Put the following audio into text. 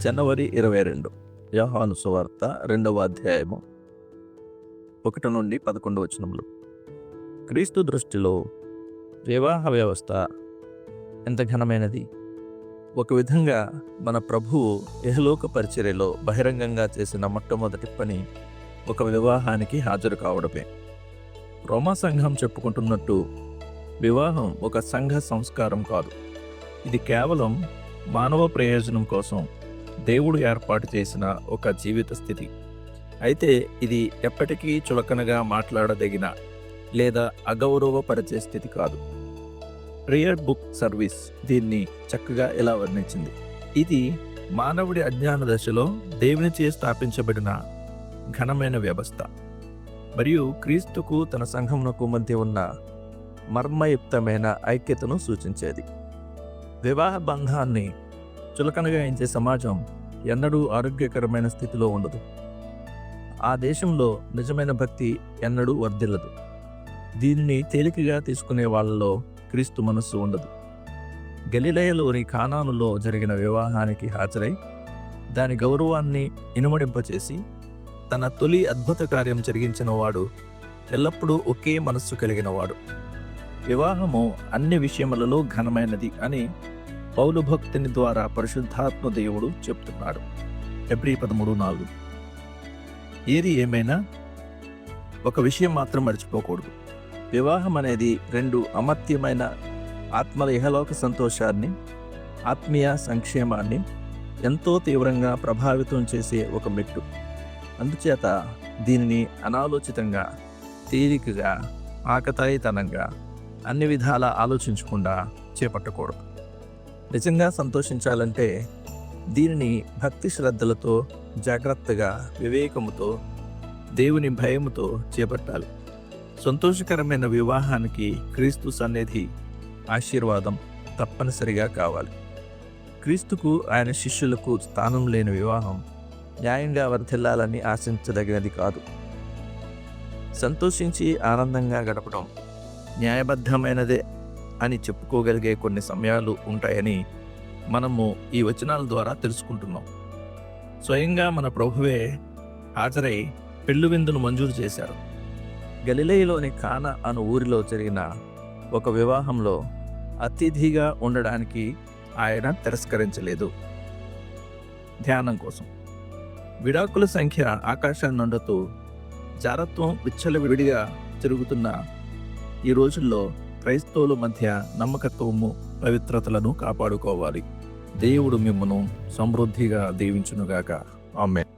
జనవరి 22 యోహాను సువార్త 2వ అధ్యాయము 1 నుండి 11 వచనములు. క్రీస్తు దృష్టిలో వివాహ వ్యవస్థ ఎంత ఘనమైనది! ఒక విధంగా మన ప్రభువు ఇహలోక పరిచర్యలో బహిరంగంగా చేసిన మొట్టమొదటి పని ఒక వివాహానికి హాజరు కావడమే. రోమా సంఘం చెప్పుకుంటున్నట్టు వివాహం ఒక సంఘ సంస్కారం కాదు. ఇది కేవలం మానవ ప్రయోజనం కోసం దేవుడు ఏర్పాటు చేసిన ఒక జీవిత స్థితి. అయితే ఇది ఎప్పటికీ చులకనగా మాట్లాడదగిన లేదా అగౌరవపరిచే స్థితి కాదు. ప్రేయర్ బుక్ సర్వీస్ దీన్ని చక్కగా ఇలా వర్ణించింది. ఇది మానవుడి అజ్ఞాన దశలో దేవునిచే స్థాపించబడిన ఘనమైన వ్యవస్థ మరియు క్రీస్తుకు తన సంఘమునకు మధ్య ఉన్న మర్మయుక్తమైన ఐక్యతను సూచించేది. వివాహ బంధాన్ని చులకనగా ఎంచే సమాజం ఎన్నడూ ఆరోగ్యకరమైన స్థితిలో ఉండదు. ఆ దేశంలో నిజమైన భక్తి ఎన్నడూ వర్ధిల్లదు. దీనిని తేలికగా తీసుకునే వాళ్ళలో క్రీస్తు మనస్సు ఉండదు. గలిలయలోని కానానులో జరిగిన వివాహానికి హాజరై దాని గౌరవాన్ని ఇనుమడింపచేసి తన తొలి అద్భుత కార్యం జరిగించిన వాడు ఎల్లప్పుడూ ఒకే మనస్సు కలిగిన వాడు. వివాహము అన్ని విషయములలో ఘనమైనది అని పౌలు భక్తుని ద్వారా పరిశుద్ధాత్మ దేవుడు చెప్తున్నాడు. హెబ్రీ 13:4. ఏది ఏమైనా ఒక విషయం మాత్రం మర్చిపోకూడదు. వివాహం అనేది రెండు అమర్త్యమైన ఆత్మల ఇహలోక సంతోషాన్ని, ఆత్మీయ సంక్షేమాన్ని ఎంతో తీవ్రంగా ప్రభావితం చేసే ఒక మెట్టు. అందుచేత దీనిని అనాలోచితంగా, తేలికగా, ఆకతాయితనంగా, అన్ని విధాలా ఆలోచించకుండా చేపట్టకూడదు. నిజంగా సంతోషించాలంటే దీనిని భక్తి శ్రద్ధలతో, జాగ్రత్తగా, వివేకముతో, దేవుని భయముతో చేపట్టాలి. సంతోషకరమైన వివాహానికి క్రీస్తు సన్నిధి, ఆశీర్వాదం తప్పనిసరిగా కావాలి. క్రీస్తుకు ఆయన శిష్యులకు స్థానం లేని వివాహం న్యాయంగా వర్ధిల్లాలని ఆశించదగినది కాదు. సంతోషించి ఆనందంగా గడపడం న్యాయబద్ధమైనదే అని చెప్పుకోగలిగే కొన్ని సమయాలు ఉంటాయని మనము ఈ వచనాల ద్వారా తెలుసుకుంటున్నాం. స్వయంగా మన ప్రభువే హాజరై పెళ్లి విందును మంజూరు చేశారు. గలిలయలోని కానా అను ఊరిలో జరిగిన ఒక వివాహంలో అతిథిగా ఉండడానికి ఆయన తిరస్కరించలేదు. ధ్యానం కోసం విడాకుల సంఖ్య ఆకాశాన్ని అందుతూ జారత్వం విచ్చలవిడిగా తిరుగుతున్న ఈ రోజుల్లో క్రైస్తవుల మధ్య నమ్మకత్వము, పవిత్రతలను కాపాడుకోవాలి. దేవుడు మిమ్మును సమృద్ధిగా దీవించునుగాక. ఆమేన్.